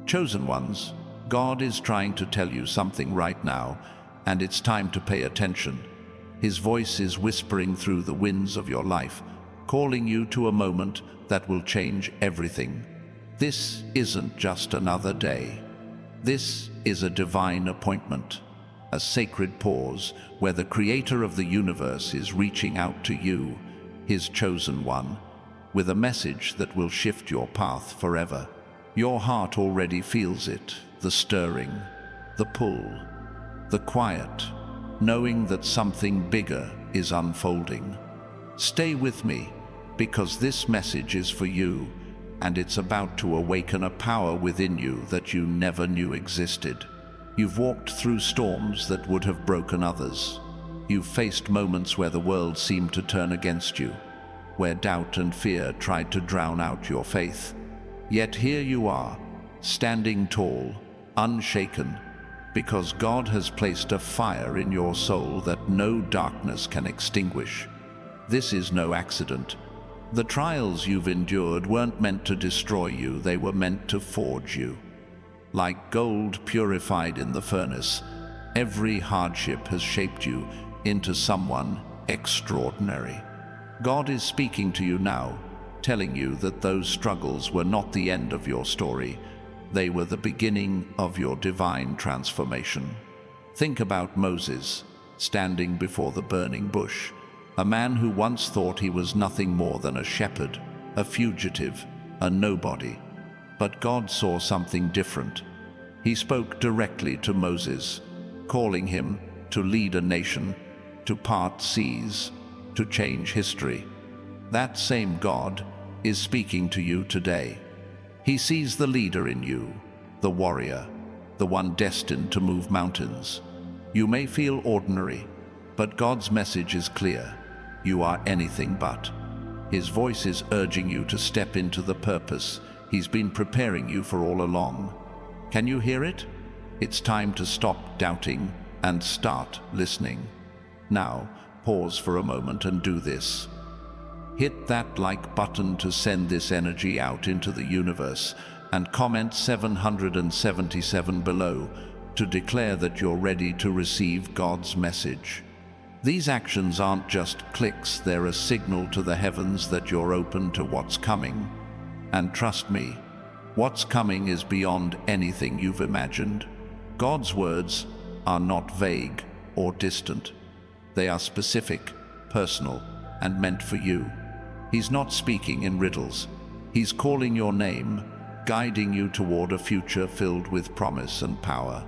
Chosen ones, God is trying to tell you something right now, and it's time to pay attention. His voice is whispering through the winds of your life, calling you to a moment that will change everything. This isn't just another day. This is a divine appointment, a sacred pause where the Creator of the universe is reaching out to you, His chosen one, with a message that will shift your path forever. Your heart already feels it, the stirring, the pull, the quiet, knowing that something bigger is unfolding. Stay with me, because this message is for you, and it's about to awaken a power within you that you never knew existed. You've walked through storms that would have broken others. You've faced moments where the world seemed to turn against you, where doubt and fear tried to drown out your faith. Yet here you are, standing tall, unshaken, because God has placed a fire in your soul that no darkness can extinguish. This is no accident. The trials you've endured weren't meant to destroy you, they were meant to forge you. Like gold purified in the furnace, every hardship has shaped you into someone extraordinary. God is speaking to you now, telling you that those struggles were not the end of your story. They were the beginning of your divine transformation. Think about Moses, standing before the burning bush, a man who once thought he was nothing more than a shepherd, a fugitive, a nobody. But God saw something different. He spoke directly to Moses, calling him to lead a nation, to part seas, to change history. That same God is speaking to you today. He sees the leader in you, the warrior, the one destined to move mountains. You may feel ordinary, but God's message is clear. You are anything but. His voice is urging you to step into the purpose He's been preparing you for all along. Can you hear it? It's time to stop doubting and start listening. Now, pause for a moment and do this. Hit that like button to send this energy out into the universe, and comment 777 below to declare that you're ready to receive God's message. These actions aren't just clicks, they're a signal to the heavens that you're open to what's coming. And trust me, what's coming is beyond anything you've imagined. God's words are not vague or distant. They are specific, personal, and meant for you. He's not speaking in riddles. He's calling your name, guiding you toward a future filled with promise and power.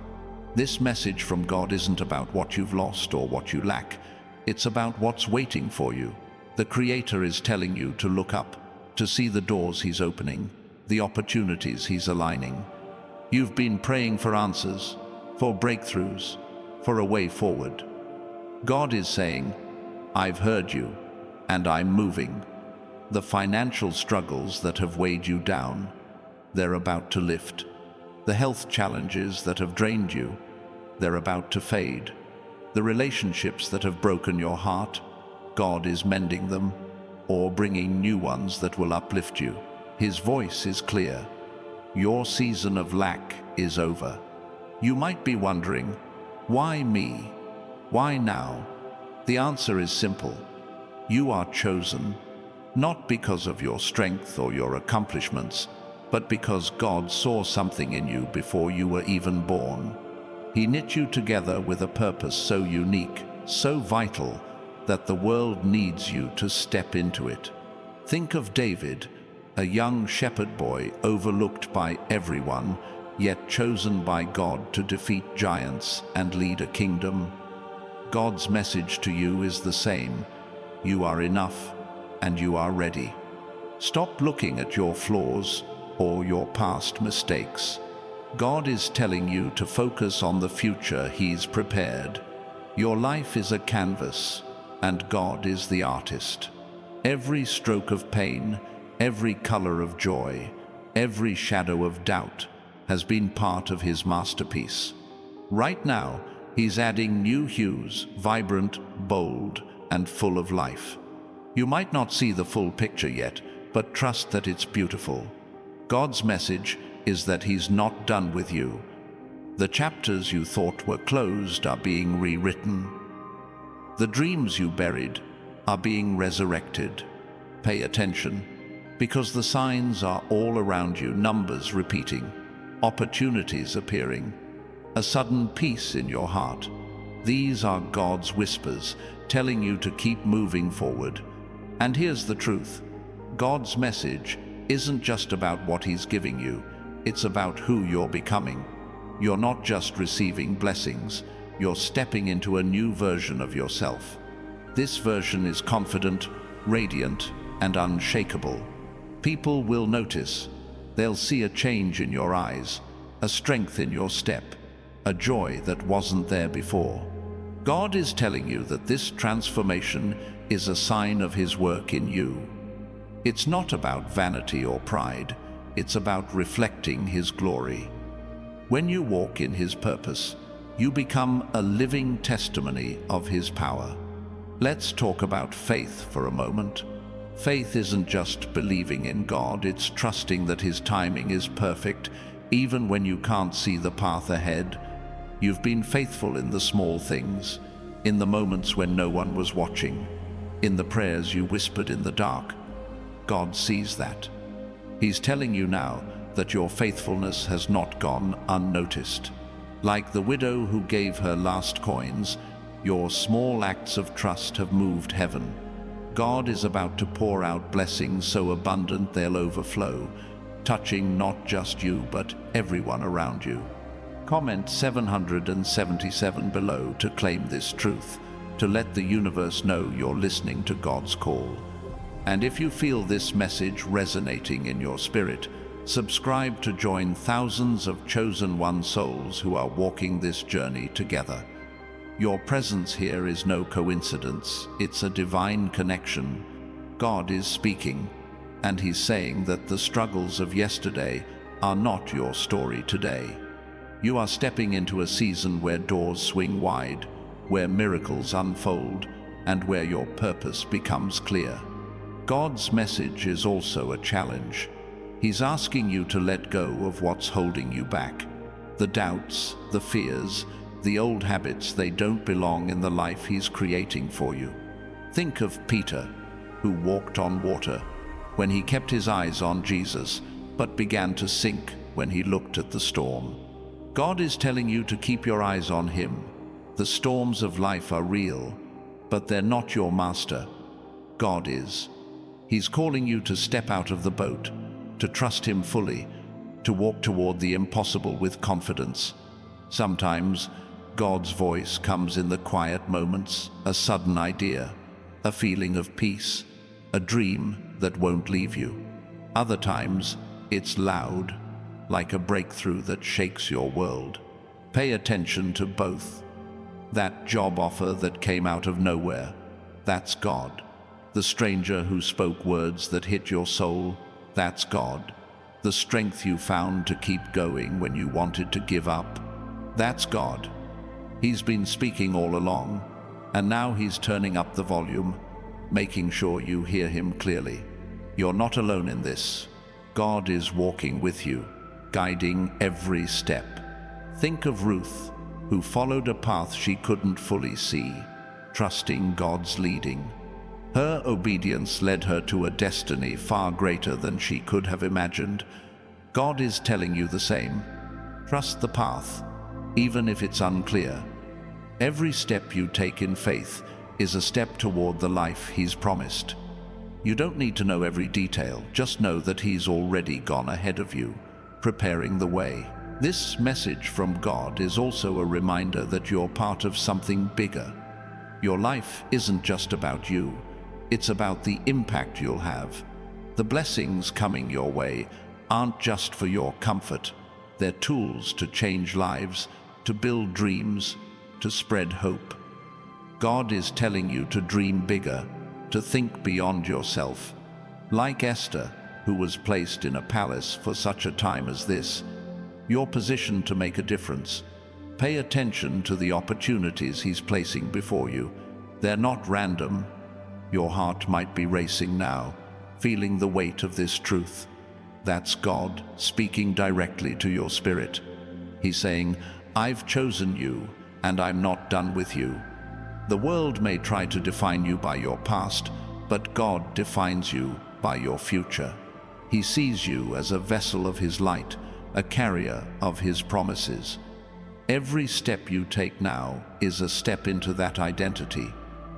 This message from God isn't about what you've lost or what you lack. It's about what's waiting for you. The Creator is telling you to look up, to see the doors He's opening, the opportunities He's aligning. You've been praying for answers, for breakthroughs, for a way forward. God is saying, I've heard you, and I'm moving. The financial struggles that have weighed you down, they're about to lift. The health challenges that have drained you, they're about to fade. The relationships that have broken your heart, God is mending them, or bringing new ones that will uplift you. His voice is clear. Your season of lack is over. You might be wondering, why me? Why now? The answer is simple. You are chosen, not because of your strength or your accomplishments, but because God saw something in you before you were even born. He knit you together with a purpose so unique, so vital, that the world needs you to step into it. Think of David, a young shepherd boy overlooked by everyone, yet chosen by God to defeat giants and lead a kingdom. God's message to you is the same. You are enough, and you are ready. Stop looking at your flaws or your past mistakes. God is telling you to focus on the future He's prepared. Your life is a canvas, and God is the artist. Every stroke of pain, every color of joy, every shadow of doubt has been part of His masterpiece. Right now, He's adding new hues, vibrant, bold, and full of life. You might not see the full picture yet, but trust that it's beautiful. God's message is that He's not done with you. The chapters you thought were closed are being rewritten. The dreams you buried are being resurrected. Pay attention, because the signs are all around you, numbers repeating, opportunities appearing, a sudden peace in your heart. These are God's whispers telling you to keep moving forward. And here's the truth. God's message isn't just about what He's giving you, it's about who you're becoming. You're not just receiving blessings, you're stepping into a new version of yourself. This version is confident, radiant, and unshakable. People will notice. They'll see a change in your eyes, a strength in your step, a joy that wasn't there before. God is telling you that this transformation is a sign of His work in you. It's not about vanity or pride, it's about reflecting His glory. When you walk in His purpose, you become a living testimony of His power. Let's talk about faith for a moment. Faith isn't just believing in God, it's trusting that His timing is perfect, even when you can't see the path ahead. You've been faithful in the small things, in the moments when no one was watching, in the prayers you whispered in the dark. God sees that. He's telling you now that your faithfulness has not gone unnoticed. Like the widow who gave her last coins, your small acts of trust have moved heaven. God is about to pour out blessings so abundant they'll overflow, touching not just you but everyone around you. Comment 777 below to claim this truth, to let the universe know you're listening to God's call. And if you feel this message resonating in your spirit, subscribe to join thousands of chosen one souls who are walking this journey together. Your presence here is no coincidence, it's a divine connection. God is speaking, and He's saying that the struggles of yesterday are not your story today. You are stepping into a season where doors swing wide, where miracles unfold, and where your purpose becomes clear. God's message is also a challenge. He's asking you to let go of what's holding you back. The doubts, the fears, the old habits, they don't belong in the life He's creating for you. Think of Peter, who walked on water when he kept his eyes on Jesus, but began to sink when he looked at the storm. God is telling you to keep your eyes on Him. The storms of life are real, but they're not your master. God is. He's calling you to step out of the boat, to trust Him fully, to walk toward the impossible with confidence. Sometimes, God's voice comes in the quiet moments, a sudden idea, a feeling of peace, a dream that won't leave you. Other times, it's loud, like a breakthrough that shakes your world. Pay attention to both. That job offer that came out of nowhere, that's God. The stranger who spoke words that hit your soul, that's God. The strength you found to keep going when you wanted to give up, that's God. He's been speaking all along, and now He's turning up the volume, making sure you hear Him clearly. You're not alone in this. God is walking with you, guiding every step. Think of Ruth, who followed a path she couldn't fully see, trusting God's leading. Her obedience led her to a destiny far greater than she could have imagined. God is telling you the same. Trust the path, even if it's unclear. Every step you take in faith is a step toward the life He's promised. You don't need to know every detail, just know that He's already gone ahead of you, preparing the way. This message from God is also a reminder that you're part of something bigger. Your life isn't just about you, it's about the impact you'll have. The blessings coming your way aren't just for your comfort, they're tools to change lives, to build dreams, to spread hope. God is telling you to dream bigger, to think beyond yourself. Like Esther, who was placed in a palace for such a time as this, you're positioned to make a difference. Pay attention to the opportunities He's placing before you. They're not random. Your heart might be racing now, feeling the weight of this truth. That's God speaking directly to your spirit. He's saying, I've chosen you, and I'm not done with you. The world may try to define you by your past, but God defines you by your future. He sees you as a vessel of His light, a carrier of His promises. Every step you take now is a step into that identity.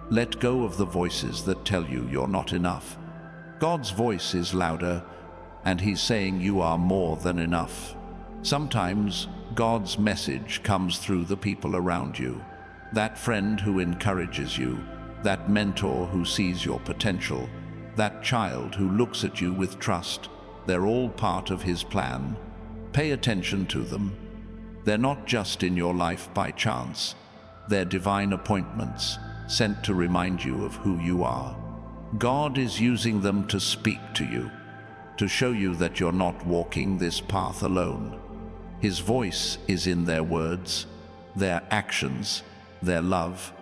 Let go of the voices that tell you you're not enough. God's voice is louder, and He's saying you are more than enough. Sometimes God's message comes through the people around you. That friend who encourages you, that mentor who sees your potential, that child who looks at you with trust. They're all part of His plan. Pay attention to them. They're not just in your life by chance. They're divine appointments, sent to remind you of who you are. God is using them to speak to you, to show you that you're not walking this path alone. His voice is in their words, their actions, their love.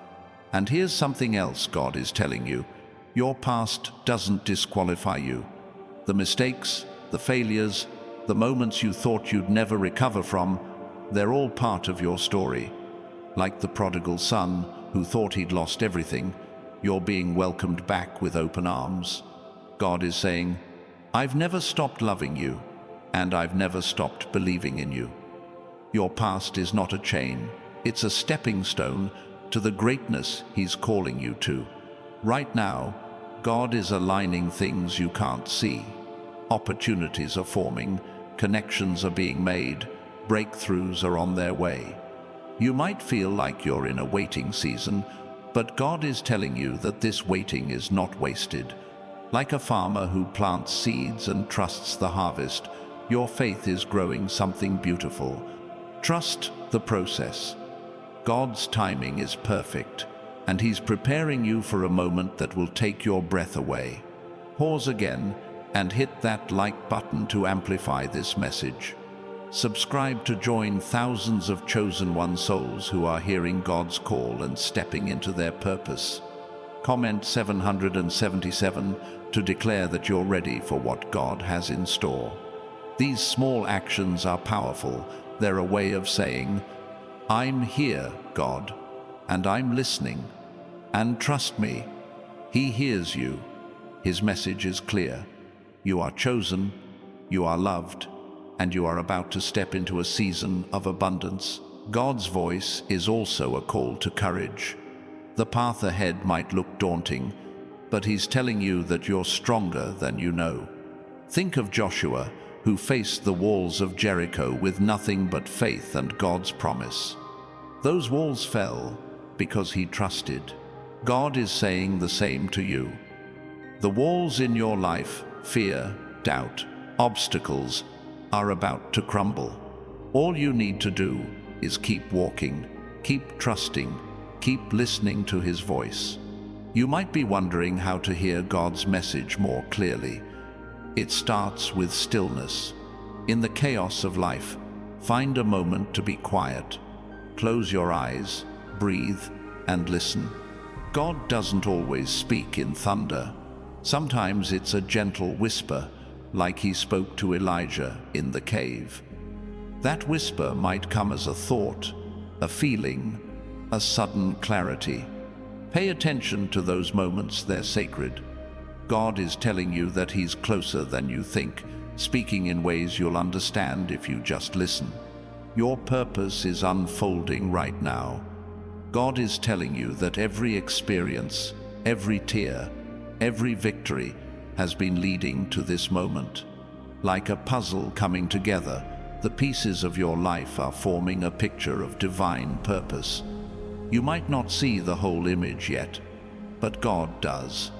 And here's something else God is telling you. Your past doesn't disqualify you. The mistakes, the failures, the moments you thought you'd never recover from, they're all part of your story. Like the prodigal son who thought he'd lost everything, you're being welcomed back with open arms. God is saying, I've never stopped loving you, and I've never stopped believing in you. Your past is not a chain. It's a stepping stone to the greatness He's calling you to. Right now, God is aligning things you can't see. Opportunities are forming, connections are being made, breakthroughs are on their way. You might feel like you're in a waiting season, but God is telling you that this waiting is not wasted. Like a farmer who plants seeds and trusts the harvest, your faith is growing something beautiful. Trust the process. God's timing is perfect, and He's preparing you for a moment that will take your breath away. Pause again and hit that like button to amplify this message. Subscribe to join thousands of chosen one souls who are hearing God's call and stepping into their purpose. Comment 777 to declare that you're ready for what God has in store. These small actions are powerful. They're a way of saying, I'm here, God, and I'm listening. And trust me, He hears you. His message is clear. You are chosen, you are loved, and you are about to step into a season of abundance. God's voice is also a call to courage. The path ahead might look daunting, but He's telling you that you're stronger than you know. Think of Joshua, who faced the walls of Jericho with nothing but faith and God's promise. Those walls fell because he trusted. God is saying the same to you. The walls in your life, fear, doubt, obstacles, are about to crumble. All you need to do is keep walking, keep trusting, keep listening to His voice. You might be wondering how to hear God's message more clearly. It starts with stillness. In the chaos of life, find a moment to be quiet. Close your eyes, breathe, and listen. God doesn't always speak in thunder. Sometimes it's a gentle whisper, like He spoke to Elijah in the cave. That whisper might come as a thought, a feeling, a sudden clarity. Pay attention to those moments, they're sacred. God is telling you that He's closer than you think, speaking in ways you'll understand if you just listen. Your purpose is unfolding right now. God is telling you that every experience, every tear, every victory has been leading to this moment. Like a puzzle coming together, the pieces of your life are forming a picture of divine purpose. You might not see the whole image yet, but God does.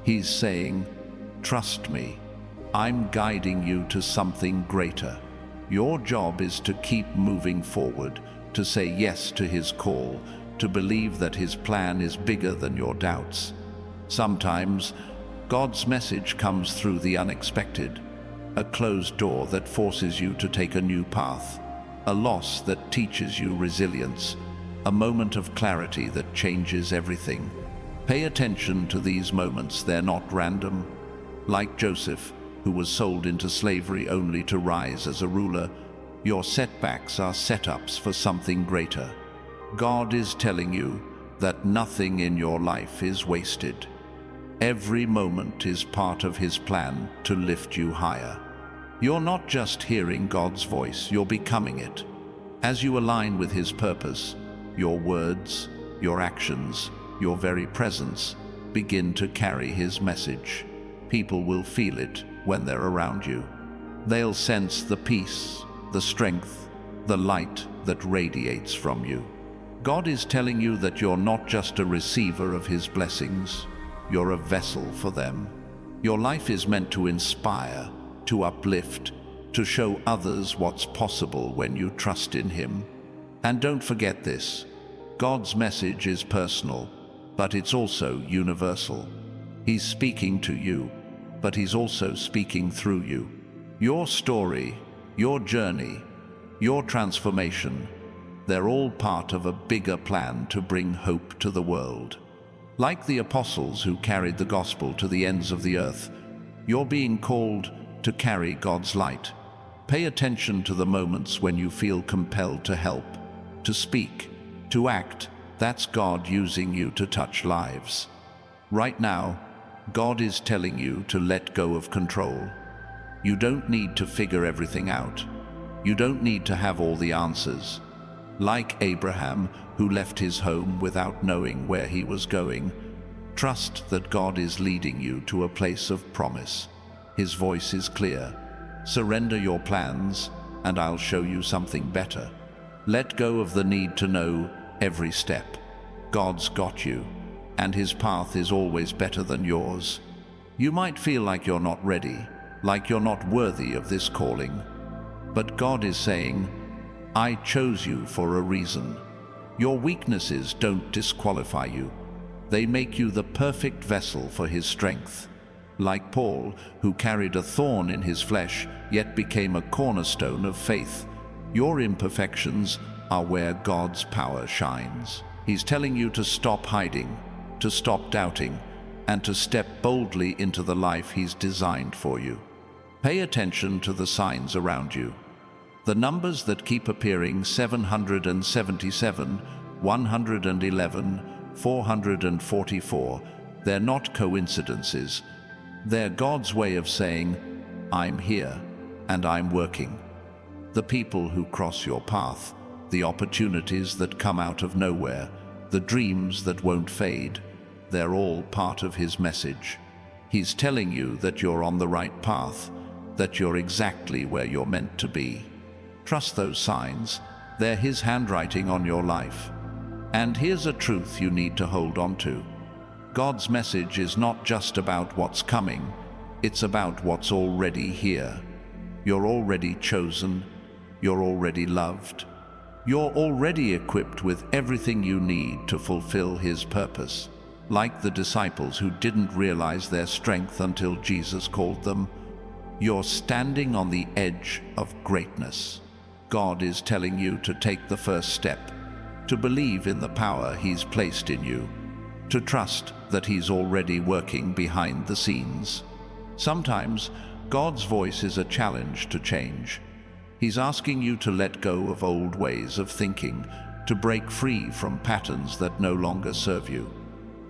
He's saying, trust me, I'm guiding you to something greater. Your job is to keep moving forward, to say yes to His call, to believe that His plan is bigger than your doubts. Sometimes, God's message comes through the unexpected, a closed door that forces you to take a new path, a loss that teaches you resilience, a moment of clarity that changes everything. Pay attention to these moments, they're not random. Like Joseph, who was sold into slavery only to rise as a ruler. Your setbacks are setups for something greater. God is telling you that nothing in your life is wasted. Every moment is part of His plan to lift you higher. You're not just hearing God's voice, you're becoming it. As you align with His purpose, your words, your actions, your very presence begin to carry His message. People will feel it when they're around you. They'll sense the peace, the strength, the light that radiates from you. God is telling you that you're not just a receiver of His blessings, you're a vessel for them. Your life is meant to inspire, to uplift, to show others what's possible when you trust in Him. And don't forget this, God's message is personal, but it's also universal. He's speaking to you, but He's also speaking through you. Your story, your journey, your transformation, they're all part of a bigger plan to bring hope to the world. Like the apostles who carried the gospel to the ends of the earth, you're being called to carry God's light. Pay attention to the moments when you feel compelled to help, to speak, to act. That's God using you to touch lives. Right now, God is telling you to let go of control. You don't need to figure everything out. You don't need to have all the answers. Like Abraham, who left his home without knowing where he was going, trust that God is leading you to a place of promise. His voice is clear. Surrender your plans, and I'll show you something better. Let go of the need to know every step. God's got you, and His path is always better than yours. You might feel like you're not ready, like you're not worthy of this calling. But God is saying, I chose you for a reason. Your weaknesses don't disqualify you. They make you the perfect vessel for His strength. Like Paul, who carried a thorn in his flesh, yet became a cornerstone of faith. Your imperfections are where God's power shines. He's telling you to stop hiding, to stop doubting, and to step boldly into the life He's designed for you. Pay attention to the signs around you. The numbers that keep appearing: 777, 111, 444, they're not coincidences. They're God's way of saying, I'm here, and I'm working. The people who cross your path, the opportunities that come out of nowhere, the dreams that won't fade, they're all part of His message. He's telling you that you're on the right path, that you're exactly where you're meant to be. Trust those signs. They're His handwriting on your life. And here's a truth you need to hold on to. God's message is not just about what's coming, it's about what's already here. You're already chosen, you're already loved, you're already equipped with everything you need to fulfill His purpose. Like the disciples who didn't realize their strength until Jesus called them, you're standing on the edge of greatness. God is telling you to take the first step, to believe in the power He's placed in you, to trust that He's already working behind the scenes. Sometimes God's voice is a challenge to change. He's asking you to let go of old ways of thinking, to break free from patterns that no longer serve you.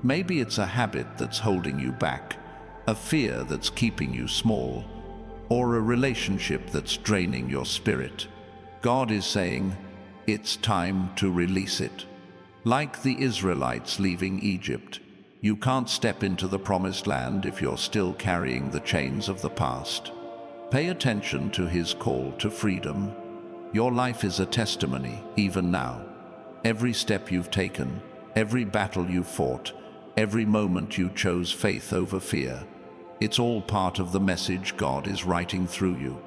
Maybe it's a habit that's holding you back, a fear that's keeping you small, or a relationship that's draining your spirit. God is saying, it's time to release it. Like the Israelites leaving Egypt, you can't step into the promised land if you're still carrying the chains of the past. Pay attention to His call to freedom. Your life is a testimony, even now. Every step you've taken, every battle you've fought, every moment you chose faith over fear, it's all part of the message God is writing through you.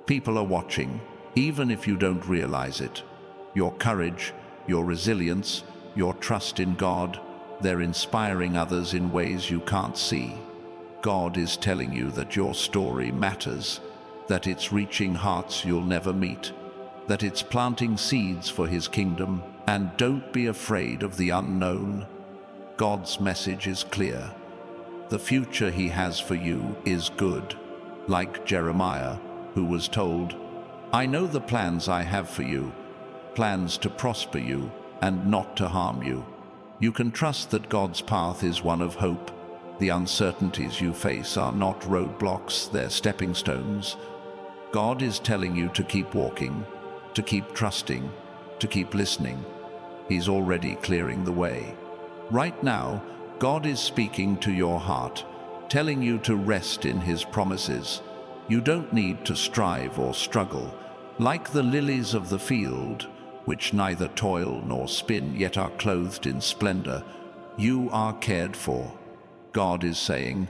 People are watching, even if you don't realize it. Your courage, your resilience, your trust in God, they're inspiring others in ways you can't see. God is telling you that your story matters, that it's reaching hearts you'll never meet, that it's planting seeds for His kingdom, and don't be afraid of the unknown. God's message is clear. The future He has for you is good. like Jeremiah, who was told, "I know the plans I have for you, plans to prosper you and not to harm you." You can trust that God's path is one of hope. The uncertainties you face are not roadblocks, they're stepping stones. God is telling you to keep walking, to keep trusting, to keep listening. He's already clearing the way. Right now, God is speaking to your heart, telling you to rest in His promises. You don't need to strive or struggle. Like the lilies of the field, which neither toil nor spin, yet are clothed in splendor, you are cared for. God is saying,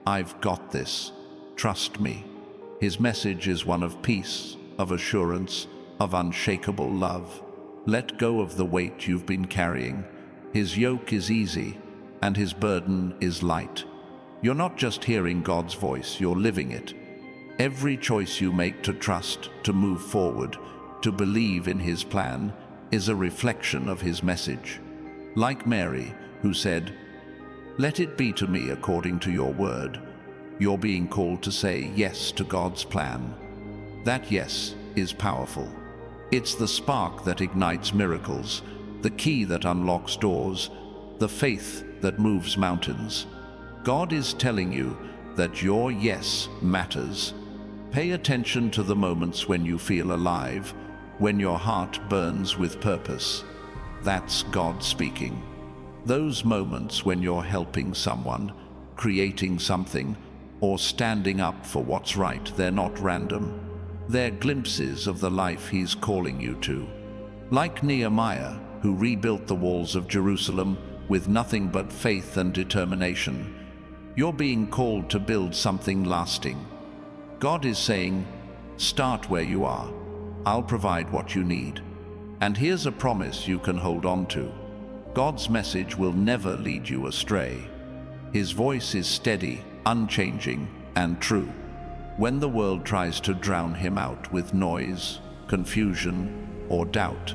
"I've got this. Trust me." His message is one of peace, of assurance, of unshakable love. Let go of the weight you've been carrying. His yoke is easy, and His burden is light. You're not just hearing God's voice, you're living it. Every choice you make to trust, to move forward, to believe in His plan, is a reflection of His message. Like Mary, who said, "Let it be to me according to your word," you're being called to say yes to God's plan. That yes is powerful. It's the spark that ignites miracles, the key that unlocks doors, the faith that moves mountains. God is telling you that your yes matters. Pay attention to the moments when you feel alive, when your heart burns with purpose. That's God speaking. Those moments when you're helping someone, creating something, or standing up for what's right, they're not random. They're glimpses of the life He's calling you to. Like Nehemiah, who rebuilt the walls of Jerusalem with nothing but faith and determination, you're being called to build something lasting. God is saying, start where you are. I'll provide what you need. And here's a promise you can hold on to. God's message will never lead you astray. His voice is steady, unchanging, and true. When the world tries to drown Him out with noise, confusion, or doubt,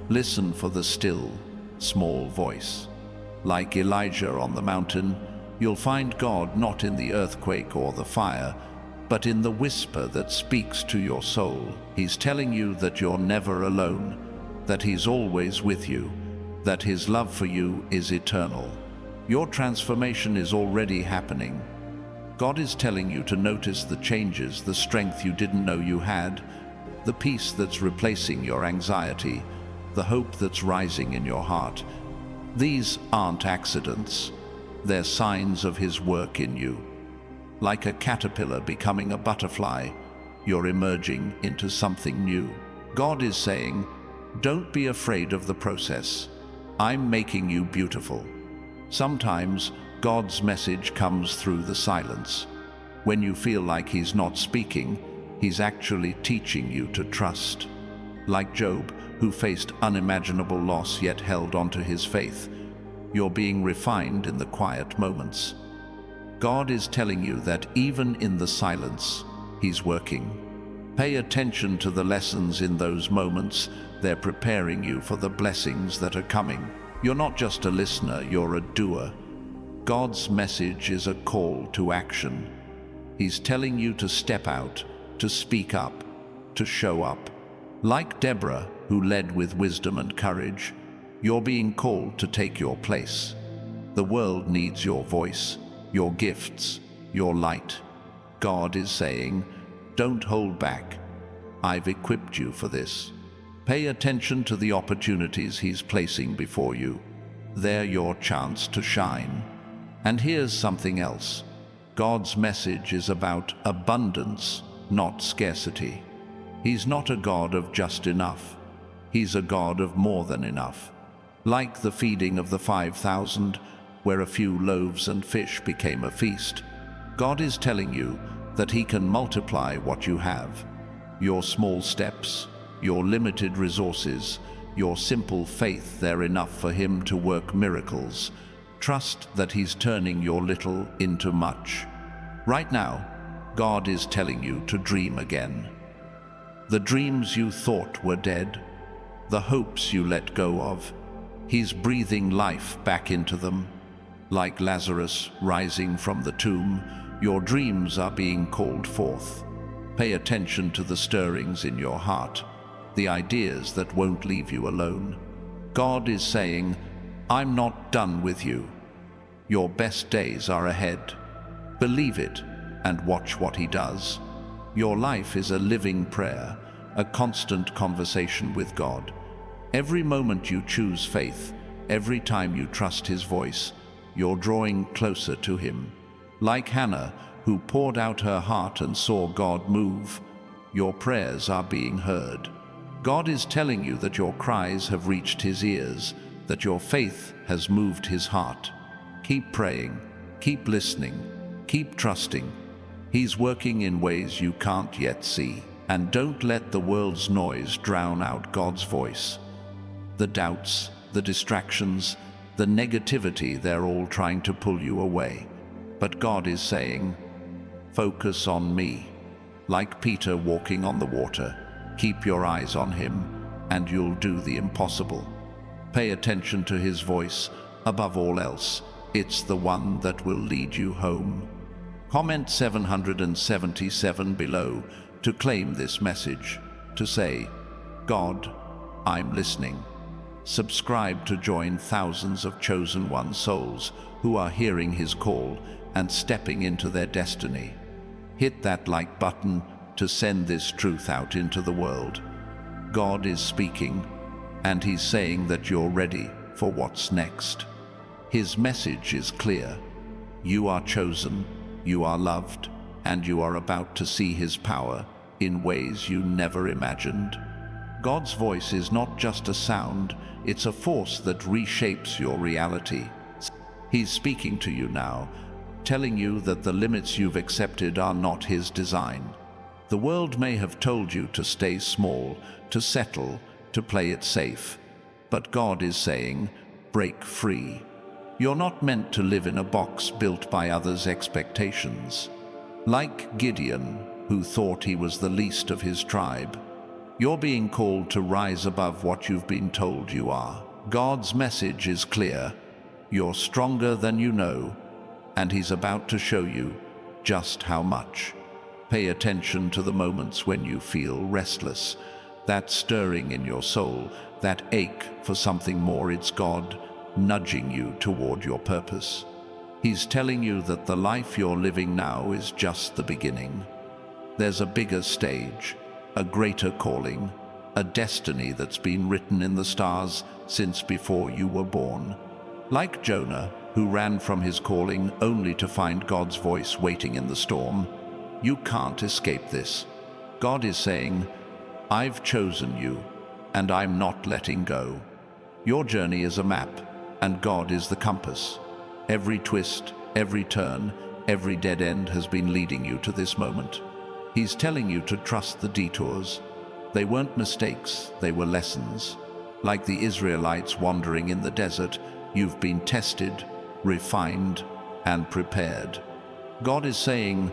listen for the still, small voice. Like Elijah on the mountain, you'll find God not in the earthquake or the fire, but in the whisper that speaks to your soul. He's telling you that you're never alone, that He's always with you, that His love for you is eternal. Your transformation is already happening. God is telling you to notice the changes, the strength you didn't know you had, the peace that's replacing your anxiety, the hope that's rising in your heart. These aren't accidents. They're signs of His work in you. Like a caterpillar becoming a butterfly, you're emerging into something new. God is saying, don't be afraid of the process. I'm making you beautiful. Sometimes God's message comes through the silence. When you feel like He's not speaking, He's actually teaching you to trust. Like Job, who faced unimaginable loss yet held onto his faith, you're being refined in the quiet moments. God is telling you that even in the silence, He's working. Pay attention to the lessons in those moments. They're preparing you for the blessings that are coming. You're not just a listener, you're a doer. God's message is a call to action. He's telling you to step out, to speak up, to show up. Like Deborah, who led with wisdom and courage, you're being called to take your place. The world needs your voice, your gifts, your light. God is saying, don't hold back. I've equipped you for this. Pay attention to the opportunities He's placing before you. They're your chance to shine. And here's something else. God's message is about abundance, not scarcity. He's not a God of just enough. He's a God of more than enough. Like the feeding of the 5,000, where a few loaves and fish became a feast, God is telling you that He can multiply what you have. Your small steps, your limited resources, your simple faith, they're enough for Him to work miracles. Trust that He's turning your little into much. Right now, God is telling you to dream again. The dreams you thought were dead, the hopes you let go of, He's breathing life back into them. Like Lazarus rising from the tomb, Your dreams are being called forth. Pay attention to the stirrings in your heart, the ideas that won't leave you alone. God is saying, I'm not done with you. Your best days are ahead. Believe it and watch what He does. Your life is a living prayer, a constant conversation with God. Every moment you choose faith, every time you trust His voice, you're drawing closer to Him. Like Hannah, who poured out her heart and saw God move, your prayers are being heard. God is telling you that your cries have reached His ears, that your faith has moved His heart. Keep praying, keep listening, keep trusting. He's working in ways you can't yet see. And don't let the world's noise drown out God's voice. The doubts, the distractions, the negativity, they're all trying to pull you away. But God is saying, focus on me. Like Peter walking on the water, keep your eyes on Him, and you'll do the impossible. Pay attention to His voice. Above all else, it's the one that will lead you home. Comment 777 below to claim this message, to say, God, I'm listening. Subscribe to join thousands of chosen one souls who are hearing His call and stepping into their destiny. Hit that like button to send this truth out into the world. God is speaking, and He's saying that you're ready for what's next. His message is clear. You are chosen, you are loved, and you are about to see His power in ways you never imagined. God's voice is not just a sound, it's a force that reshapes your reality. He's speaking to you now, telling you that the limits you've accepted are not His design. The world may have told you to stay small, to settle, to play it safe. But God is saying, break free. You're not meant to live in a box built by others' expectations. Like Gideon, who thought he was the least of his tribe, you're being called to rise above what you've been told you are. God's message is clear. You're stronger than you know, and He's about to show you just how much. Pay attention to the moments when you feel restless, that stirring in your soul, that ache for something more. It's God nudging you toward your purpose. He's telling you that the life you're living now is just the beginning. There's a bigger stage, a greater calling, a destiny that's been written in the stars since before you were born. Like Jonah, who ran from his calling only to find God's voice waiting in the storm, you can't escape this. God is saying, I've chosen you, and I'm not letting go. Your journey is a map, and God is the compass. Every twist, every turn, every dead end has been leading you to this moment. He's telling you to trust the detours. They weren't mistakes, they were lessons. Like the Israelites wandering in the desert, you've been tested, refined, and prepared. God is saying,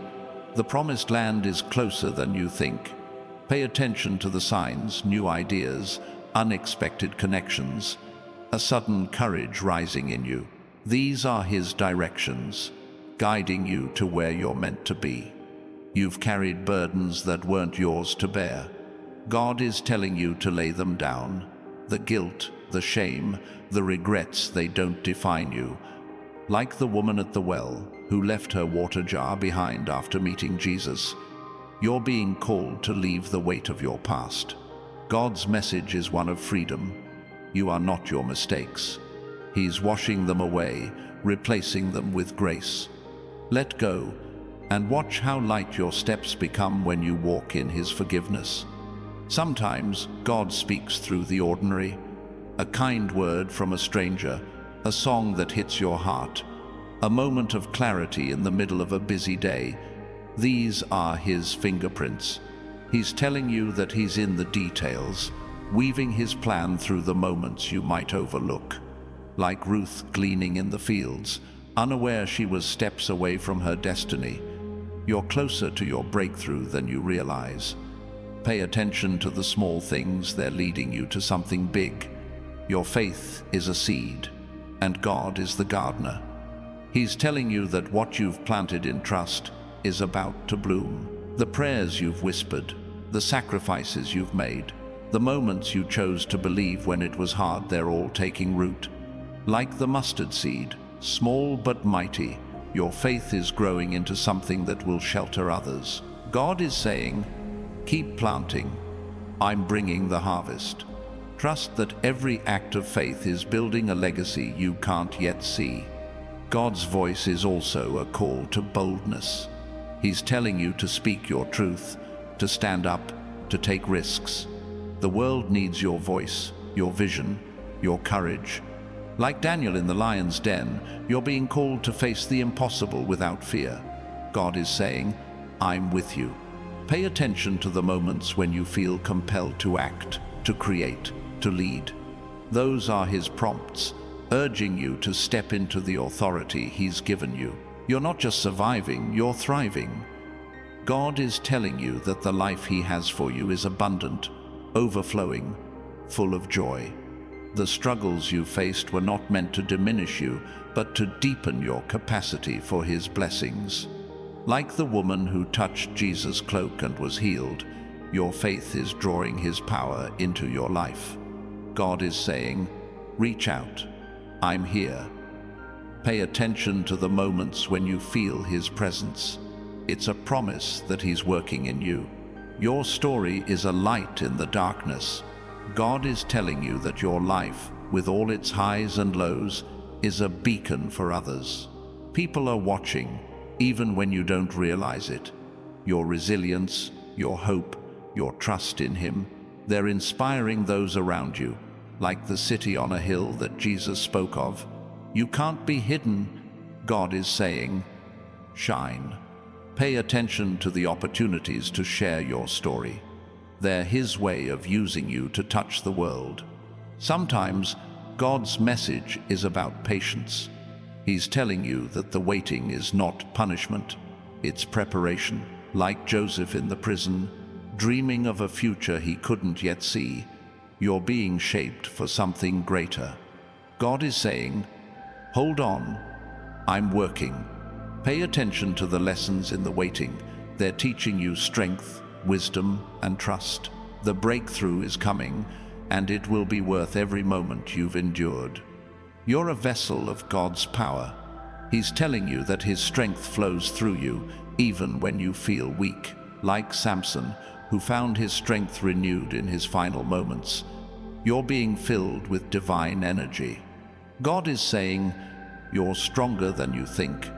the promised land is closer than you think. Pay attention to the signs, new ideas, unexpected connections, a sudden courage rising in you. These are His directions, guiding you to where you're meant to be. You've carried burdens that weren't yours to bear. God is telling you to lay them down. The guilt, the shame, the regrets, they don't define you. Like the woman at the well, who left her water jar behind after meeting Jesus, you're being called to leave the weight of your past. God's message is one of freedom. You are not your mistakes. He's washing them away, replacing them with grace. Let go, and watch how light your steps become when you walk in His forgiveness. Sometimes God speaks through the ordinary, a kind word from a stranger, a song that hits your heart, a moment of clarity in the middle of a busy day. These are His fingerprints. He's telling you that He's in the details, weaving His plan through the moments you might overlook. Like Ruth gleaning in the fields, unaware she was steps away from her destiny, you're closer to your breakthrough than you realize. Pay attention to the small things, they're leading you to something big. Your faith is a seed, and God is the gardener. He's telling you that what you've planted in trust is about to bloom. The prayers you've whispered, the sacrifices you've made, the moments you chose to believe when it was hard, they're all taking root. Like the mustard seed, small but mighty, your faith is growing into something that will shelter others. God is saying, keep planting. I'm bringing the harvest. Trust that every act of faith is building a legacy you can't yet see. God's voice is also a call to boldness. He's telling you to speak your truth, to stand up, to take risks. The world needs your voice, your vision, your courage. Like Daniel in the lion's den, you're being called to face the impossible without fear. God is saying, I'm with you. Pay attention to the moments when you feel compelled to act, to create, to lead. Those are His prompts, urging you to step into the authority He's given you. You're not just surviving, you're thriving. God is telling you that the life He has for you is abundant, overflowing, full of joy. The struggles you faced were not meant to diminish you, but to deepen your capacity for His blessings. Like the woman who touched Jesus' cloak and was healed, your faith is drawing His power into your life. God is saying, reach out. I'm here. Pay attention to the moments when you feel His presence. It's a promise that He's working in you. Your story is a light in the darkness. God is telling you that your life, with all its highs and lows, is a beacon for others. People are watching, even when you don't realize it. Your resilience, your hope, your trust in Him, they're inspiring those around you, like the city on a hill that Jesus spoke of. You can't be hidden. God is saying, shine. Pay attention to the opportunities to share your story. They're His way of using you to touch the world. Sometimes God's message is about patience. He's telling you that the waiting is not punishment, it's preparation. Like Joseph in the prison, dreaming of a future he couldn't yet see, you're being shaped for something greater. God is saying, hold on, I'm working. Pay attention to the lessons in the waiting. They're teaching you strength, wisdom, and trust. The breakthrough is coming, and it will be worth every moment you've endured. You're a vessel of God's power. He's telling you that His strength flows through you, even when you feel weak. Like Samson, who found his strength renewed in his final moments, you're being filled with divine energy. God is saying, you're stronger than you think.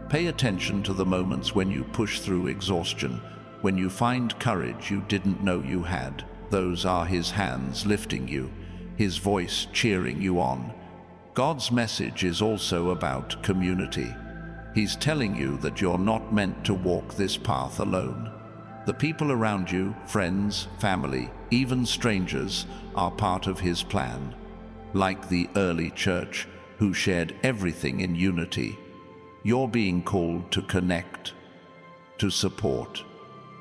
Pay attention to the moments when you push through exhaustion, when you find courage you didn't know you had. Those are His hands lifting you, His voice cheering you on. God's message is also about community. He's telling you that you're not meant to walk this path alone. The people around you, friends, family, even strangers, are part of His plan. Like the early church, who shared everything in unity, you're being called to connect, to support,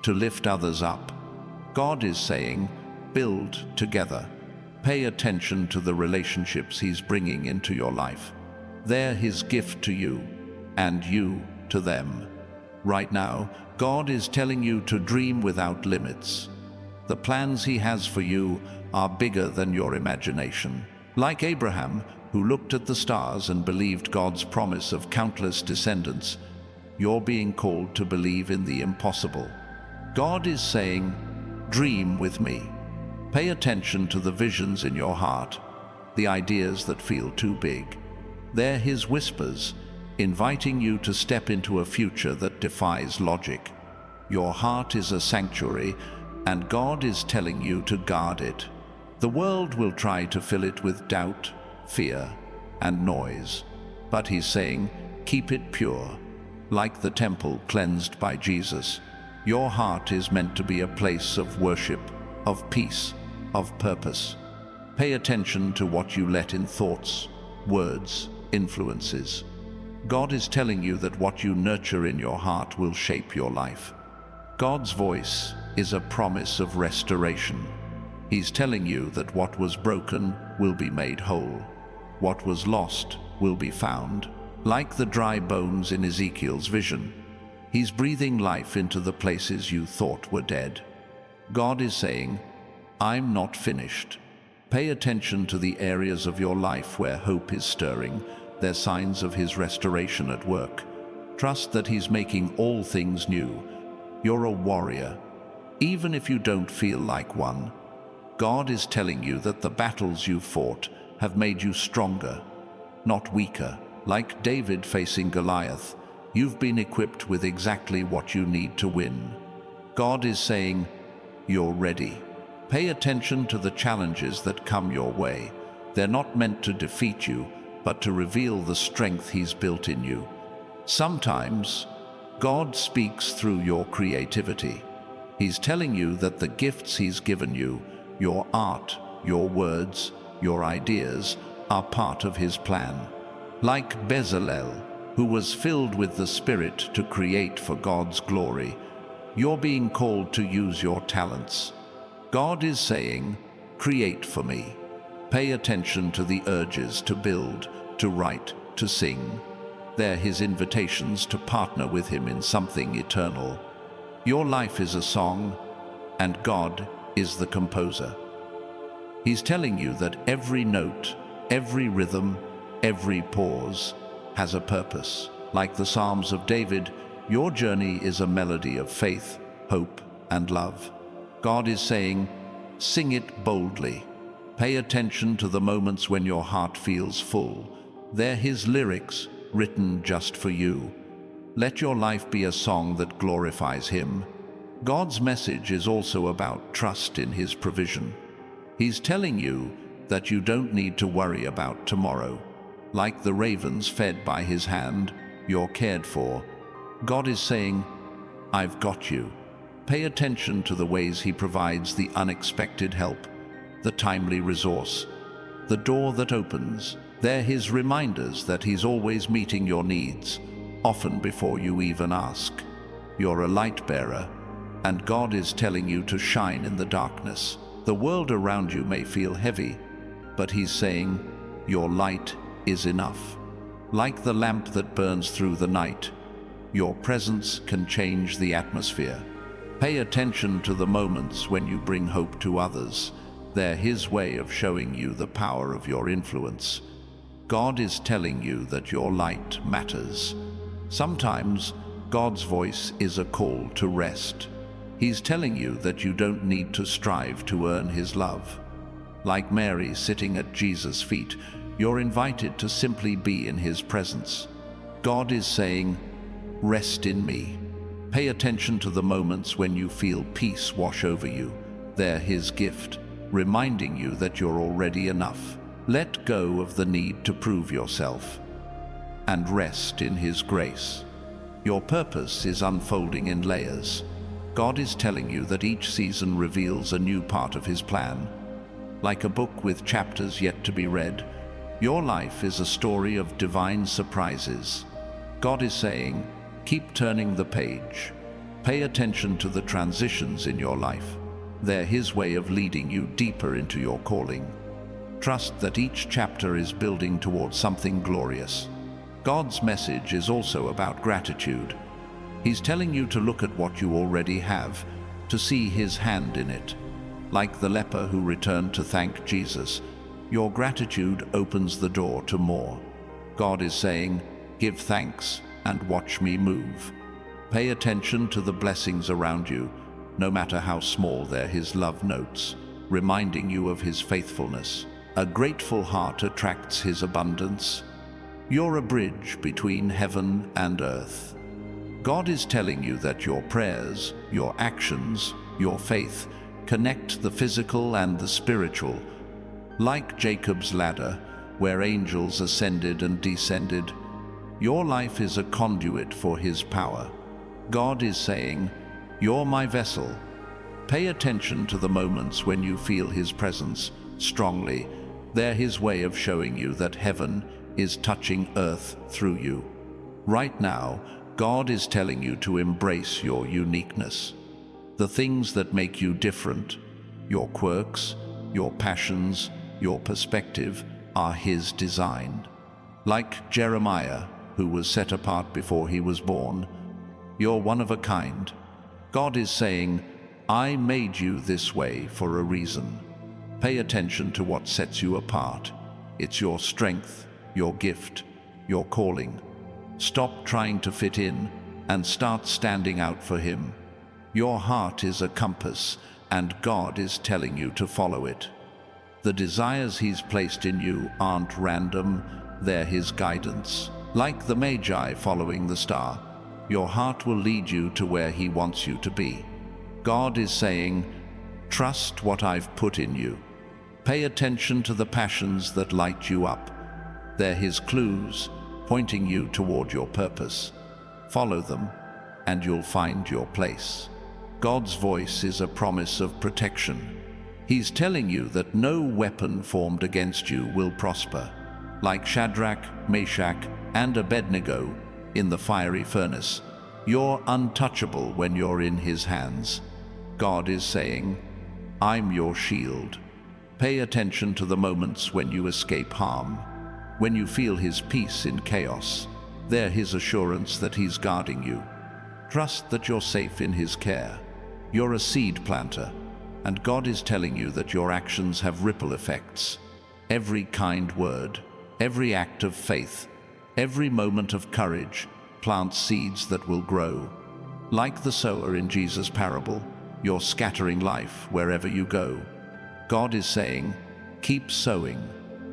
to lift others up. God is saying, build together. Pay attention to the relationships He's bringing into your life. They're His gift to you, and you to them. Right now, God is telling you to dream without limits. The plans He has for you are bigger than your imagination. Like Abraham, who looked at the stars and believed God's promise of countless descendants, you're being called to believe in the impossible. God is saying, dream with me. Pay attention to the visions in your heart, the ideas that feel too big. They're His whispers, inviting you to step into a future that defies logic. Your heart is a sanctuary, and God is telling you to guard it. The world will try to fill it with doubt, fear, and noise, but He's saying, keep it pure. Like the temple cleansed by Jesus, your heart is meant to be a place of worship, of peace, of purpose. Pay attention to what you let in thoughts, words, influences. God is telling you that what you nurture in your heart will shape your life. God's voice is a promise of restoration. He's telling you that what was broken will be made whole. What was lost will be found. Like the dry bones in Ezekiel's vision, He's breathing life into the places you thought were dead. God is saying, I'm not finished. Pay attention to the areas of your life where hope is stirring. They're signs of His restoration at work. Trust that He's making all things new. You're a warrior, even if you don't feel like one. God is telling you that the battles you fought have made you stronger, not weaker. Like David facing Goliath, you've been equipped with exactly what you need to win. God is saying, you're ready. Pay attention to the challenges that come your way. They're not meant to defeat you, but to reveal the strength He's built in you. Sometimes, God speaks through your creativity. He's telling you that the gifts He's given you, your art, your words, your ideas, are part of His plan. Like Bezalel, who was filled with the Spirit to create for God's glory, you're being called to use your talents. God is saying, create for me. Pay attention to the urges to build, to write, to sing. They're His invitations to partner with Him in something eternal. Your life is a song, and God is the composer. He's telling you that every note, every rhythm, every pause has a purpose. Like the Psalms of David, your journey is a melody of faith, hope, and love. God is saying, sing it boldly. Pay attention to the moments when your heart feels full. They're His lyrics, written just for you. Let your life be a song that glorifies Him. God's message is also about trust in His provision. He's telling you that you don't need to worry about tomorrow. Like the ravens fed by His hand, you're cared for. God is saying, I've got you. Pay attention to the ways He provides the unexpected help, the timely resource, the door that opens. They're His reminders that He's always meeting your needs, often before you even ask. You're a light bearer, and God is telling you to shine in the darkness. The world around you may feel heavy, but He's saying, your light is enough. Like the lamp that burns through the night, your presence can change the atmosphere. Pay attention to the moments when you bring hope to others. They're His way of showing you the power of your influence. God is telling you that your light matters. Sometimes, God's voice is a call to rest. He's telling you that you don't need to strive to earn His love. Like Mary sitting at Jesus' feet, you're invited to simply be in His presence. God is saying, rest in me. Pay attention to the moments when you feel peace wash over you. They're His gift, reminding you that you're already enough. Let go of the need to prove yourself and rest in His grace. Your purpose is unfolding in layers. God is telling you that each season reveals a new part of His plan. Like a book with chapters yet to be read, your life is a story of divine surprises. God is saying, keep turning the page. Pay attention to the transitions in your life. They're His way of leading you deeper into your calling. Trust that each chapter is building towards something glorious. God's message is also about gratitude. He's telling you to look at what you already have, to see His hand in it. Like the leper who returned to thank Jesus, your gratitude opens the door to more. God is saying, give thanks and watch me move. Pay attention to the blessings around you, no matter how small. They're His love notes, reminding you of His faithfulness. A grateful heart attracts His abundance. You're a bridge between heaven and earth. God is telling you that your prayers, your actions, your faith connect the physical and the spiritual. Like Jacob's ladder, where angels ascended and descended, your life is a conduit for His power. God is saying, you're my vessel. Pay attention to the moments when you feel His presence strongly. They're His way of showing you that heaven is touching earth through you. Right now, God is telling you to embrace your uniqueness. The things that make you different, your quirks, your passions, your perspective, are His design. Like Jeremiah, who was set apart before he was born. You're one of a kind. God is saying, I made you this way for a reason. Pay attention to what sets you apart. It's your strength, your gift, your calling. Stop trying to fit in and start standing out for Him. Your heart is a compass, and God is telling you to follow it. The desires He's placed in you aren't random, they're His guidance. Like the Magi following the star, your heart will lead you to where He wants you to be. God is saying, trust what I've put in you. Pay attention to the passions that light you up. They're His clues, pointing you toward your purpose. Follow them, and you'll find your place. God's voice is a promise of protection. He's telling you that no weapon formed against you will prosper. Like Shadrach, Meshach, and Abednego in the fiery furnace, you're untouchable when you're in His hands. God is saying, I'm your shield. Pay attention to the moments when you escape harm, when you feel His peace in chaos. They're His assurance that He's guarding you. Trust that you're safe in His care. You're a seed planter, and God is telling you that your actions have ripple effects. Every kind word, every act of faith, every moment of courage plants seeds that will grow. Like the sower in Jesus' parable, you're scattering life wherever you go. God is saying, keep sowing.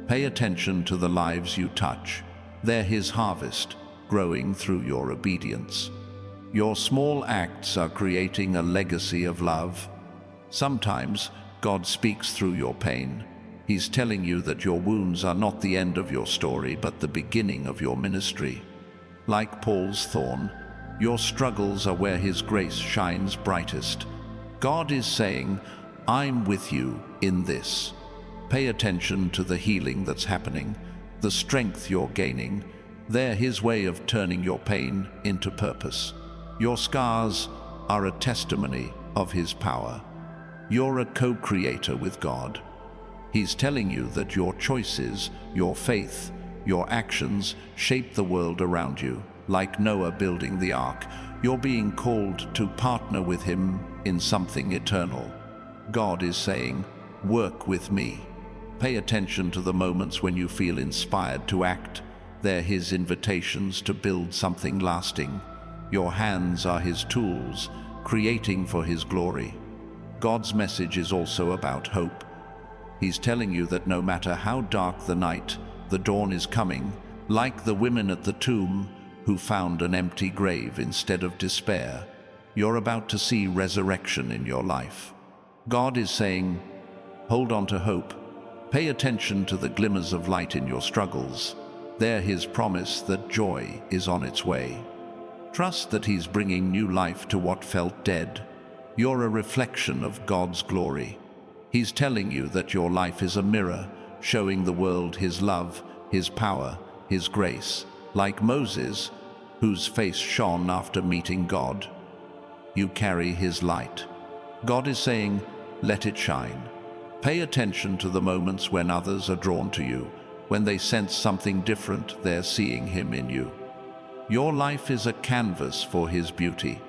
Pay attention to the lives you touch. They're His harvest, growing through your obedience. Your small acts are creating a legacy of love. Sometimes God speaks through your pain. He's telling you that your wounds are not the end of your story, but the beginning of your ministry. Like Paul's thorn, your struggles are where His grace shines brightest. God is saying, I'm with you in this. Pay attention to the healing that's happening, the strength you're gaining. They're His way of turning your pain into purpose. Your scars are a testimony of His power. You're a co-creator with God. He's telling you that your choices, your faith, your actions shape the world around you. Like Noah building the ark, you're being called to partner with Him in something eternal. God is saying, work with me. Pay attention to the moments when you feel inspired to act. They're His invitations to build something lasting. Your hands are His tools, creating for His glory. God's message is also about hope. He's telling you that no matter how dark the night, the dawn is coming. Like the women at the tomb who found an empty grave instead of despair, you're about to see resurrection in your life. God is saying, hold on to hope. Pay attention to the glimmers of light in your struggles. They're His promise that joy is on its way. Trust that He's bringing new life to what felt dead. You're a reflection of God's glory. He's telling you that your life is a mirror, showing the world His love, His power, His grace. Like Moses, whose face shone after meeting God, you carry His light. God is saying, let it shine. Pay attention to the moments when others are drawn to you. When they sense something different, they're seeing Him in you. Your life is a canvas for His beauty.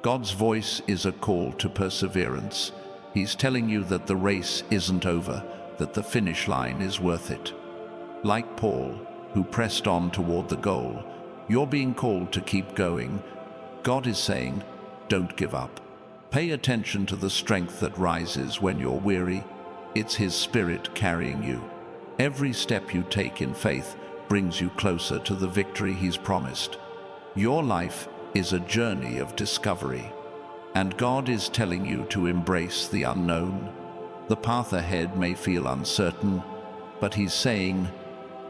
God's voice is a call to perseverance. He's telling you that the race isn't over, that the finish line is worth it. Like Paul, who pressed on toward the goal, you're being called to keep going. God is saying, don't give up. Pay attention to the strength that rises when you're weary. It's His Spirit carrying you. Every step you take in faith brings you closer to the victory He's promised. Your life is a journey of discovery, and God is telling you to embrace the unknown. The path ahead may feel uncertain, but He's saying,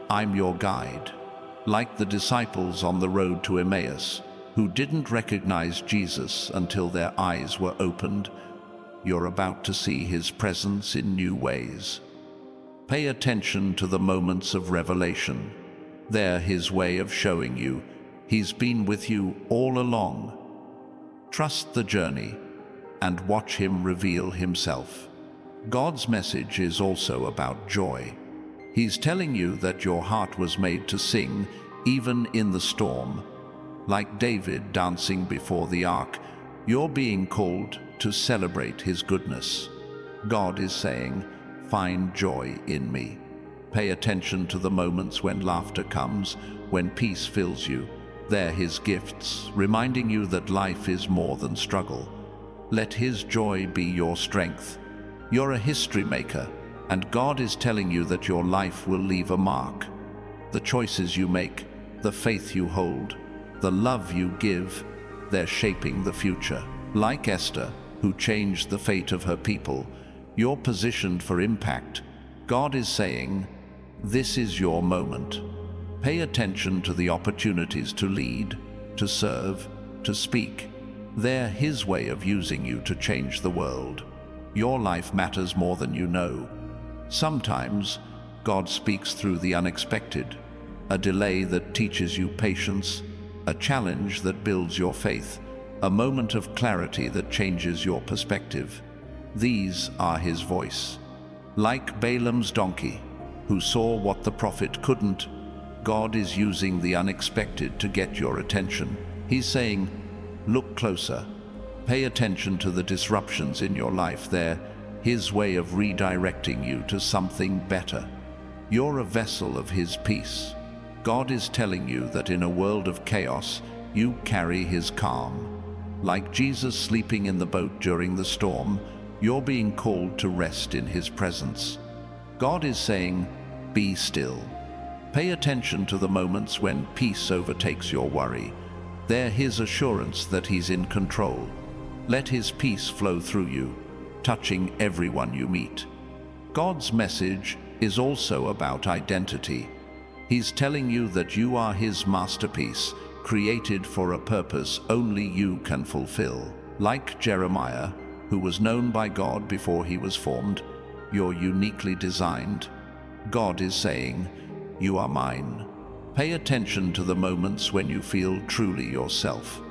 I'm your guide. Like the disciples on the road to Emmaus, who didn't recognize Jesus until their eyes were opened, you're about to see His presence in new ways. Pay attention to the moments of revelation. They're His way of showing you He's been with you all along. Trust the journey and watch Him reveal Himself. God's message is also about joy. He's telling you that your heart was made to sing even in the storm. Like David dancing before the ark, you're being called to celebrate his goodness. God is saying, find joy in me. Pay attention to the moments when laughter comes, when peace fills you. They're his gifts, reminding you that life is more than struggle. Let his joy be your strength. You're a history maker, and God is telling you that your life will leave a mark. The choices you make, the faith you hold, the love you give, they're shaping the future. Like Esther, who changed the fate of her people, you're positioned for impact. God is saying, this is your moment. Pay attention to the opportunities to lead, to serve, to speak. They're his way of using you to change the world. Your life matters more than you know. Sometimes, God speaks through the unexpected, a delay that teaches you patience, a challenge that builds your faith, a moment of clarity that changes your perspective. These are his voice. Like Balaam's donkey, who saw what the prophet couldn't, God is using the unexpected to get your attention. He's saying, look closer. Pay attention to the disruptions in your life. They're his way of redirecting you to something better. You're a vessel of his peace. God is telling you that in a world of chaos, you carry his calm. Like Jesus sleeping in the boat during the storm, you're being called to rest in his presence. God is saying, be still. Pay attention to the moments when peace overtakes your worry. They're his assurance that he's in control. Let his peace flow through you, touching everyone you meet. God's message is also about identity. He's telling you that you are his masterpiece, created for a purpose only you can fulfill. Like Jeremiah, who was known by God before he was formed, you're uniquely designed. God is saying, you are mine. Pay attention to the moments when you feel truly yourself.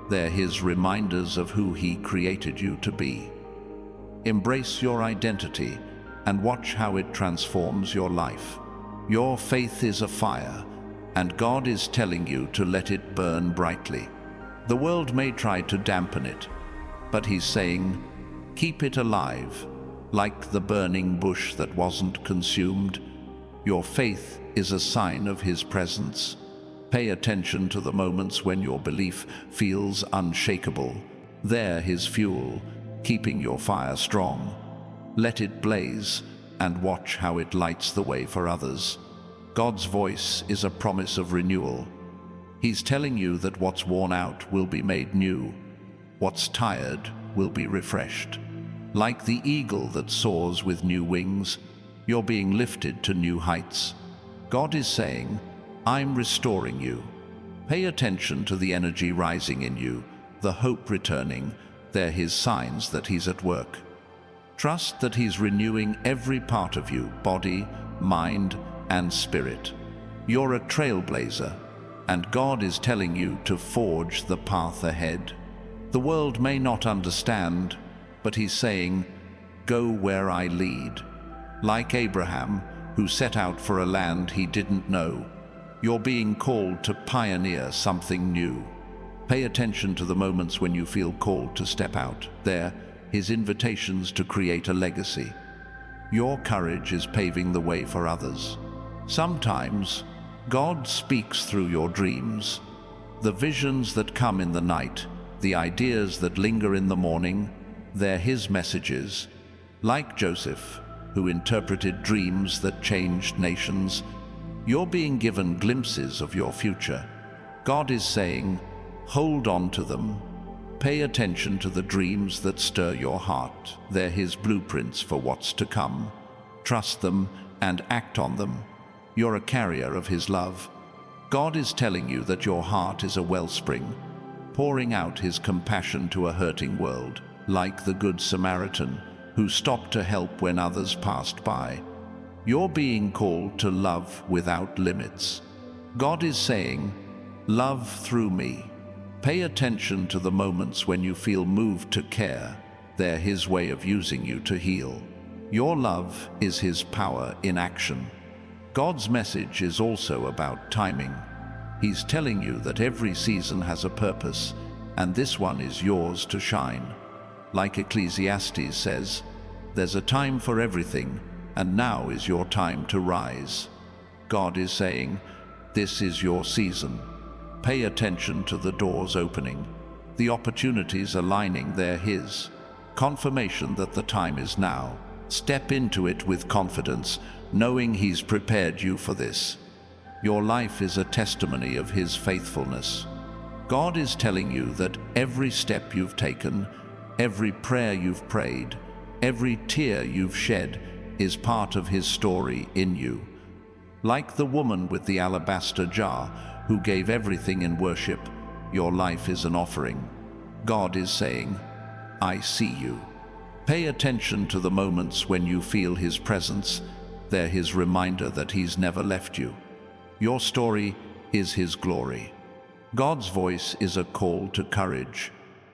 They're his reminders of who he created you to be. Embrace your identity and watch how it transforms your life. Your faith is a fire, and God is telling you to let it burn brightly. The world may try to dampen it, but he's saying, keep it alive, like the burning bush that wasn't consumed. Your faith is a sign of his presence. Pay attention to the moments when your belief feels unshakable. They're his fuel, keeping your fire strong. Let it blaze and watch how it lights the way for others. God's voice is a promise of renewal. He's telling you that what's worn out will be made new. What's tired will be refreshed. Like the eagle that soars with new wings, you're being lifted to new heights. God is saying, I'm restoring you. Pay attention to the energy rising in you, the hope returning. They're his signs that he's at work. Trust that he's renewing every part of you, body, mind, and spirit. You're a trailblazer, and God is telling you to forge the path ahead. The world may not understand, but he's saying, go where I lead. Like Abraham, who set out for a land he didn't know, you're being called to pioneer something new. Pay attention to the moments when you feel called to step out. They're his invitations to create a legacy. Your courage is paving the way for others. Sometimes, God speaks through your dreams. The visions that come in the night, the ideas that linger in the morning, they're his messages. Like Joseph, who interpreted dreams that changed nations, you're being given glimpses of your future. God is saying, hold on to them. Pay attention to the dreams that stir your heart. They're his blueprints for what's to come. Trust them and act on them. You're a carrier of his love. God is telling you that your heart is a wellspring, pouring out his compassion to a hurting world, like the Good Samaritan, who stopped to help when others passed by. You're being called to love without limits. God is saying, love through me. Pay attention to the moments when you feel moved to care. They're his way of using you to heal. Your love is his power in action. God's message is also about timing. He's telling you that every season has a purpose, and this one is yours to shine. Like Ecclesiastes says, there's a time for everything, and now is your time to rise. God is saying, this is your season. Pay attention to the doors opening. The opportunities aligning, they're His. Confirmation that the time is now. Step into it with confidence, knowing He's prepared you for this. Your life is a testimony of His faithfulness. God is telling you that every step you've taken, every prayer you've prayed, every tear you've shed is part of His story in you. Like the woman with the alabaster jar who gave everything in worship, your life is an offering. God is saying, I see you. Pay attention to the moments when you feel His presence. They're His reminder that He's never left you. Your story is His glory. God's voice is a call to courage.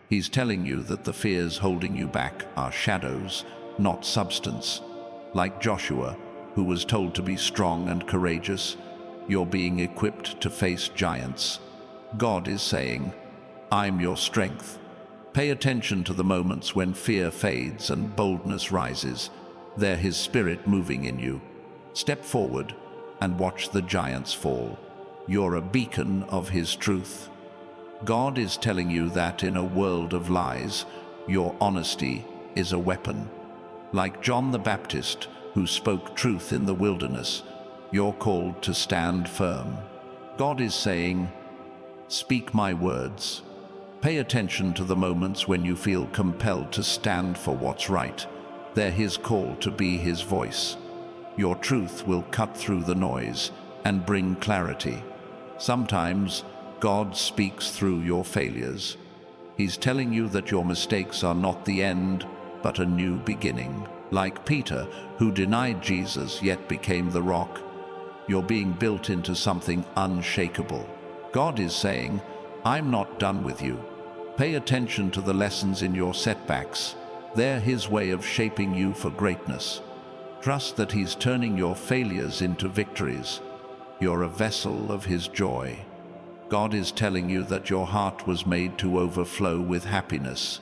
He's telling you that the fears holding you back are shadows, not substance. Like Joshua, who was told to be strong and courageous, you're being equipped to face giants. God is saying, I'm your strength. Pay attention to the moments when fear fades and boldness rises. They're His Spirit moving in you. Step forward and watch the giants fall. You're a beacon of His truth. God is telling you that in a world of lies, your honesty is a weapon. Like John the Baptist, who spoke truth in the wilderness, you're called to stand firm. God is saying, speak my words. Pay attention to the moments when you feel compelled to stand for what's right. They're His call to be His voice. Your truth will cut through the noise and bring clarity. Sometimes God speaks through your failures. He's telling you that your mistakes are not the end, but a new beginning. Like Peter, who denied Jesus yet became the rock, you're being built into something unshakable. God is saying, I'm not done with you. Pay attention to the lessons in your setbacks. They're His way of shaping you for greatness. Trust that He's turning your failures into victories. You're a vessel of His joy. God is telling you that your heart was made to overflow with happiness,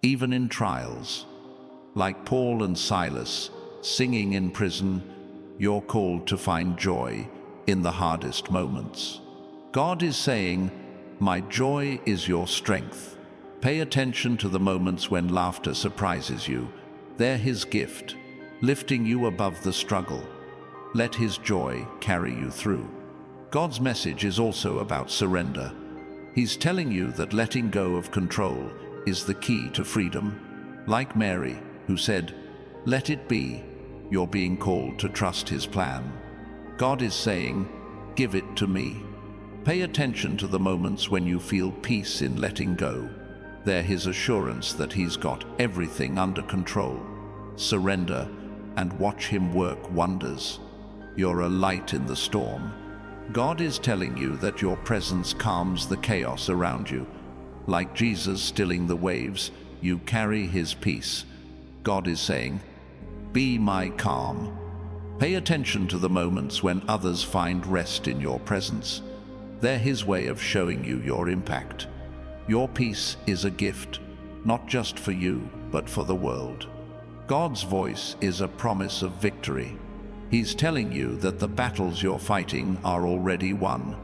even in trials. Like Paul and Silas, singing in prison, you're called to find joy in the hardest moments. God is saying, my joy is your strength. Pay attention to the moments when laughter surprises you. They're His gift, lifting you above the struggle. Let His joy carry you through. God's message is also about surrender. He's telling you that letting go of control is the key to freedom. Like Mary, who said, let it be, you're being called to trust His plan. God is saying, give it to me. Pay attention to the moments when you feel peace in letting go. They're His assurance that He's got everything under control. Surrender and watch Him work wonders. You're a light in the storm. God is telling you that your presence calms the chaos around you. Like Jesus stilling the waves, you carry His peace. God is saying, be my calm. Pay attention to the moments when others find rest in your presence. They're His way of showing you your impact. Your peace is a gift, not just for you, but for the world. God's voice is a promise of victory. He's telling you that the battles you're fighting are already won.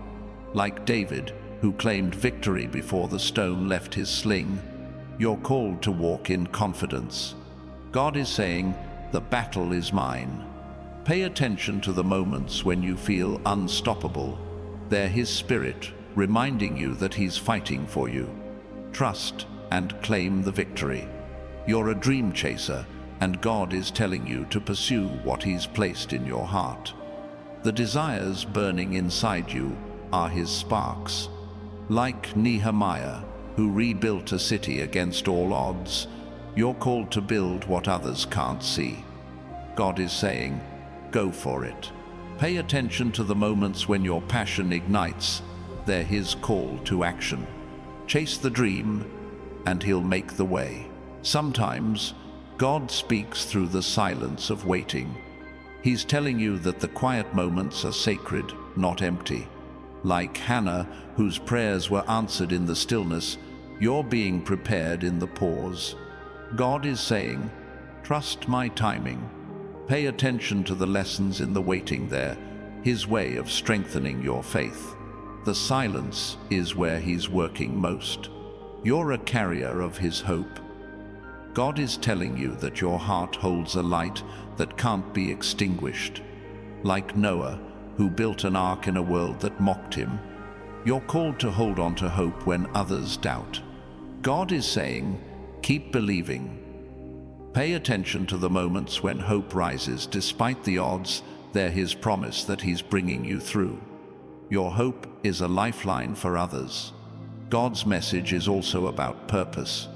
Like David, who claimed victory before the stone left his sling, you're called to walk in confidence. God is saying, the battle is mine. Pay attention to the moments when you feel unstoppable. They're His Spirit reminding you that He's fighting for you. Trust and claim the victory. You're a dream chaser, and God is telling you to pursue what He's placed in your heart. The desires burning inside you are His sparks. Like Nehemiah, who rebuilt a city against all odds, you're called to build what others can't see. God is saying, go for it. Pay attention to the moments when your passion ignites. They're His call to action. Chase the dream, and He'll make the way. Sometimes, God speaks through the silence of waiting. He's telling you that the quiet moments are sacred, not empty. Like Hannah, whose prayers were answered in the stillness, you're being prepared in the pause. God is saying, trust my timing. Pay attention to the lessons in the waiting there, His way of strengthening your faith. The silence is where He's working most. You're a carrier of His hope. God is telling you that your heart holds a light that can't be extinguished. Like Noah, who built an ark in a world that mocked him, you're called to hold on to hope when others doubt. God is saying, keep believing. Pay attention to the moments when hope rises despite the odds. They're His promise that He's bringing you through. Your hope is a lifeline for others. God's message is also about purpose.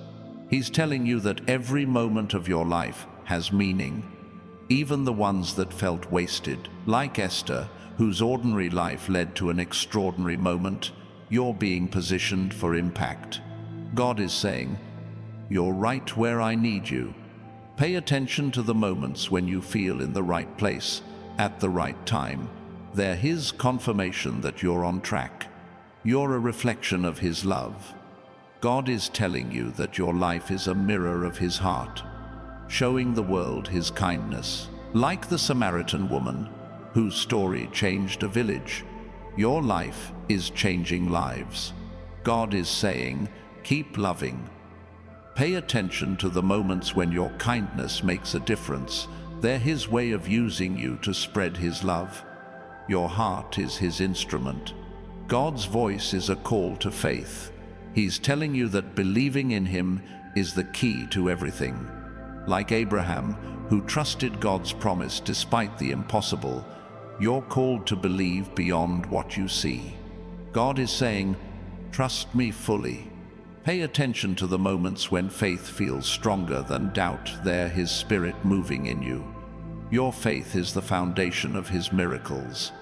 He's telling you that every moment of your life has meaning, even the ones that felt wasted. Like Esther, whose ordinary life led to an extraordinary moment, you're being positioned for impact. God is saying, you're right where I need you. Pay attention to the moments when you feel in the right place, at the right time. They're His confirmation that you're on track. You're a reflection of His love. God is telling you that your life is a mirror of His heart, showing the world His kindness. Like the Samaritan woman, whose story changed a village, your life is changing lives. God is saying, keep loving. Pay attention to the moments when your kindness makes a difference. They're His way of using you to spread His love. Your heart is His instrument. God's voice is a call to faith. He's telling you that believing in Him is the key to everything. Like Abraham, who trusted God's promise despite the impossible, you're called to believe beyond what you see. God is saying, trust me fully. Pay attention to the moments when faith feels stronger than doubt. They're His Spirit moving in you. Your faith is the foundation of His miracles.